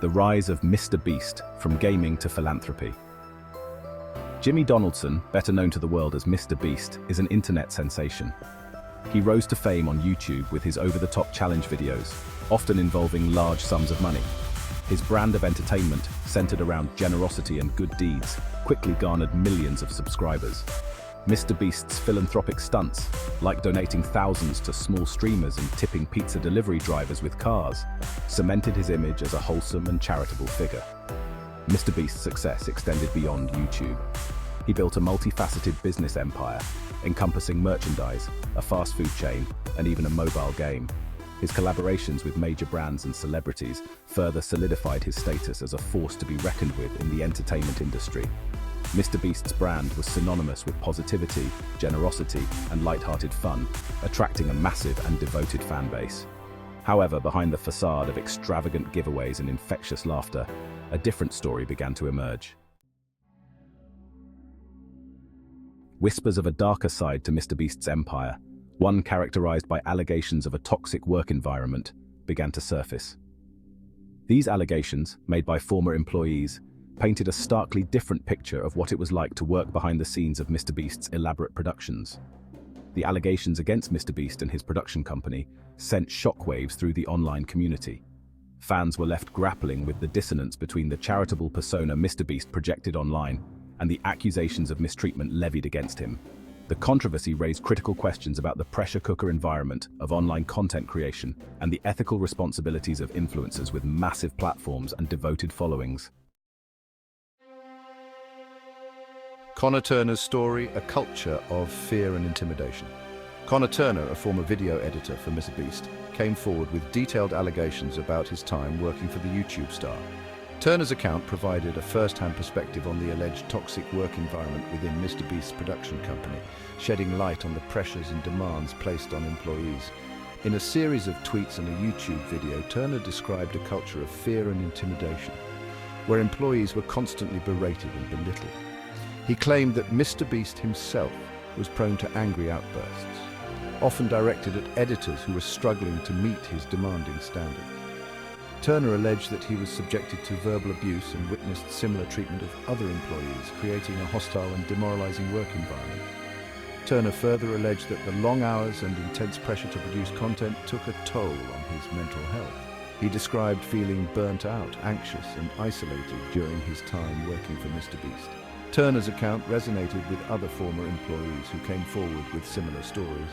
The rise of Mr. Beast, from gaming to philanthropy. Jimmy Donaldson, better known to the world as Mr. Beast, is an internet sensation. He rose to fame on YouTube with his over-the-top challenge videos, often involving large sums of money. His brand of entertainment, centered around generosity and good deeds, quickly garnered millions of subscribers. Mr. Beast's philanthropic stunts, like donating thousands to small streamers and tipping pizza delivery drivers with cars, cemented his image as a wholesome and charitable figure. Mr. Beast's success extended beyond YouTube. He built a multifaceted business empire, encompassing merchandise, a fast food chain, and even a mobile game. His collaborations with major brands and celebrities further solidified his status as a force to be reckoned with in the entertainment industry. Mr. Beast's brand was synonymous with positivity, generosity, and light-hearted fun, attracting a massive and devoted fan base. However, behind the facade of extravagant giveaways and infectious laughter, a different story began to emerge. Whispers of a darker side to Mr. Beast's empire, one characterized by allegations of a toxic work environment, began to surface. These allegations, made by former employees, painted a starkly different picture of what it was like to work behind the scenes of Mr. Beast's elaborate productions. The allegations against Mr. Beast and his production company sent shockwaves through the online community. Fans were left grappling with the dissonance between the charitable persona Mr. Beast projected online and the accusations of mistreatment levied against him. The controversy raised critical questions about the pressure cooker environment of online content creation and the ethical responsibilities of influencers with massive platforms and devoted followings. Connor Turner's story, a culture of fear and intimidation. Connor Turner, a former video editor for Mr. Beast, came forward with detailed allegations about his time working for the YouTube star. Turner's account provided a first-hand perspective on the alleged toxic work environment within Mr. Beast's production company, shedding light on the pressures and demands placed on employees. In a series of tweets and a YouTube video, Turner described a culture of fear and intimidation, where employees were constantly berated and belittled. He claimed that Mr. Beast himself was prone to angry outbursts, often directed at editors who were struggling to meet his demanding standards. Turner alleged that he was subjected to verbal abuse and witnessed similar treatment of other employees, creating a hostile and demoralizing work environment. Turner further alleged that the long hours and intense pressure to produce content took a toll on his mental health. He described feeling burnt out, anxious, and isolated during his time working for Mr. Beast. Turner's account resonated with other former employees who came forward with similar stories,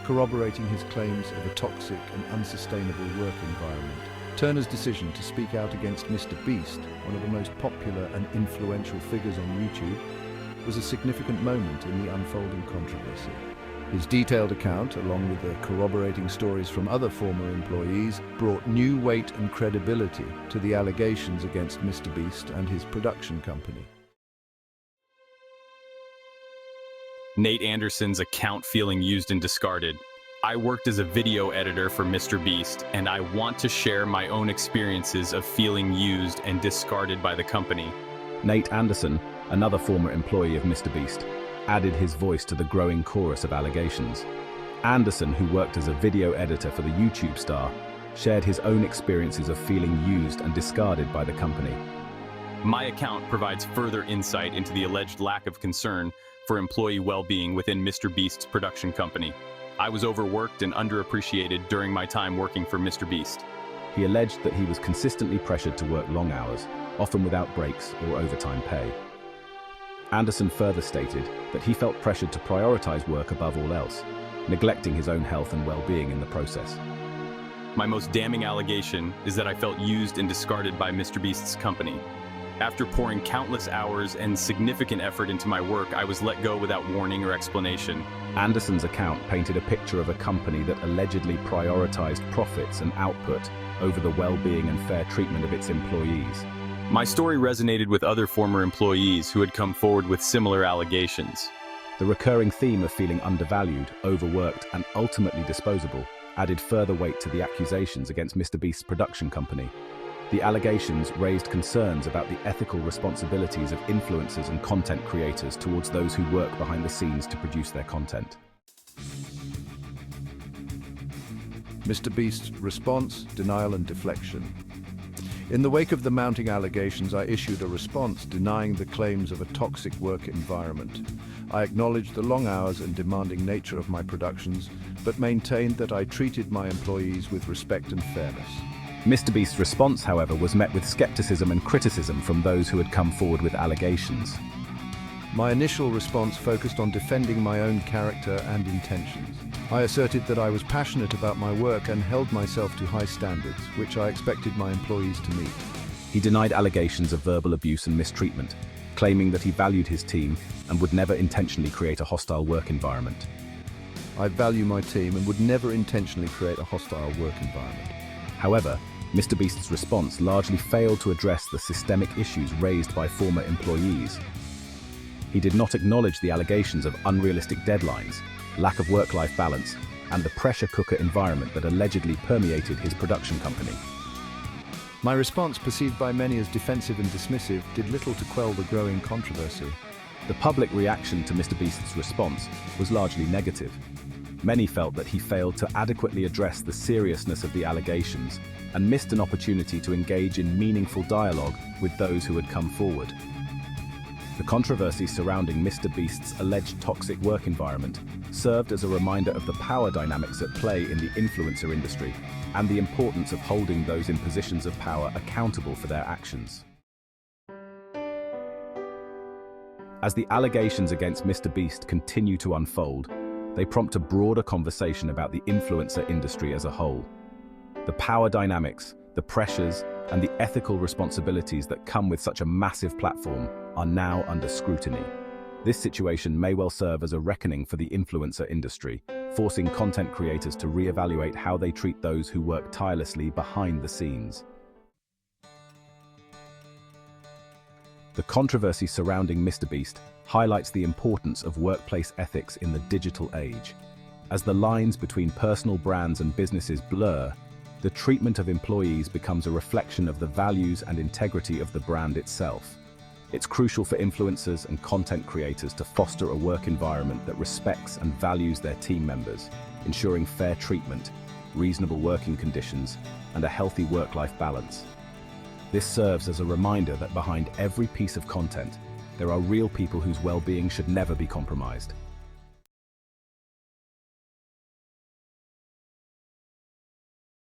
corroborating his claims of a toxic and unsustainable work environment. Turner's decision to speak out against Mr. Beast, one of the most popular and influential figures on YouTube, was a significant moment in the unfolding controversy. His detailed account, along with the corroborating stories from other former employees, brought new weight and credibility to the allegations against Mr. Beast and his production company. Nate Anderson's account feeling used and discarded. I worked as a video editor for Mr. Beast, and I want to share my own experiences of feeling used and discarded by the company. Nate Anderson, another former employee of Mr. Beast, added his voice to the growing chorus of allegations. Anderson, who worked as a video editor for the YouTube star, shared his own experiences of feeling used and discarded by the company. My account provides further insight into the alleged lack of concern for employee well-being within Mr. Beast's production company. I was overworked and underappreciated during my time working for Mr. Beast. He alleged that he was consistently pressured to work long hours, often without breaks or overtime pay. Anderson further stated that he felt pressured to prioritize work above all else, neglecting his own health and well-being in the process. My most damning allegation is that I felt used and discarded by Mr. Beast's company. After pouring countless hours and significant effort into my work, I was let go without warning or explanation. Anderson's account painted a picture of a company that allegedly prioritized profits and output over the well-being and fair treatment of its employees. My story resonated with other former employees who had come forward with similar allegations. The recurring theme of feeling undervalued, overworked, and ultimately disposable added further weight to the accusations against Mr. Beast's production company. The allegations raised concerns about the ethical responsibilities of influencers and content creators towards those who work behind the scenes to produce their content. Mr. Beast's response, denial and deflection. In the wake of the mounting allegations, I issued a response denying the claims of a toxic work environment. I acknowledged the long hours and demanding nature of my productions, but maintained that I treated my employees with respect and fairness. MrBeast's response, however, was met with skepticism and criticism from those who had come forward with allegations. My initial response focused on defending my own character and intentions. I asserted that I was passionate about my work and held myself to high standards, which I expected my employees to meet. He denied allegations of verbal abuse and mistreatment, claiming that he valued his team and would never intentionally create a hostile work environment. I value my team and would never intentionally create a hostile work environment. However, MrBeast's response largely failed to address the systemic issues raised by former employees. He did not acknowledge the allegations of unrealistic deadlines, lack of work-life balance, and the pressure cooker environment that allegedly permeated his production company. My response, perceived by many as defensive and dismissive, did little to quell the growing controversy. The public reaction to MrBeast's response was largely negative. Many felt that he failed to adequately address the seriousness of the allegations and missed an opportunity to engage in meaningful dialogue with those who had come forward. The controversy surrounding MrBeast's alleged toxic work environment served as a reminder of the power dynamics at play in the influencer industry and the importance of holding those in positions of power accountable for their actions. As the allegations against MrBeast continue to unfold, they prompt a broader conversation about the influencer industry as a whole. The power dynamics, the pressures, and the ethical responsibilities that come with such a massive platform are now under scrutiny. This situation may well serve as a reckoning for the influencer industry, forcing content creators to reevaluate how they treat those who work tirelessly behind the scenes. The controversy surrounding MrBeast highlights the importance of workplace ethics in the digital age. As the lines between personal brands and businesses blur, the treatment of employees becomes a reflection of the values and integrity of the brand itself. It's crucial for influencers and content creators to foster a work environment that respects and values their team members, ensuring fair treatment, reasonable working conditions, and a healthy work-life balance. This serves as a reminder that behind every piece of content, there are real people whose well-being should never be compromised.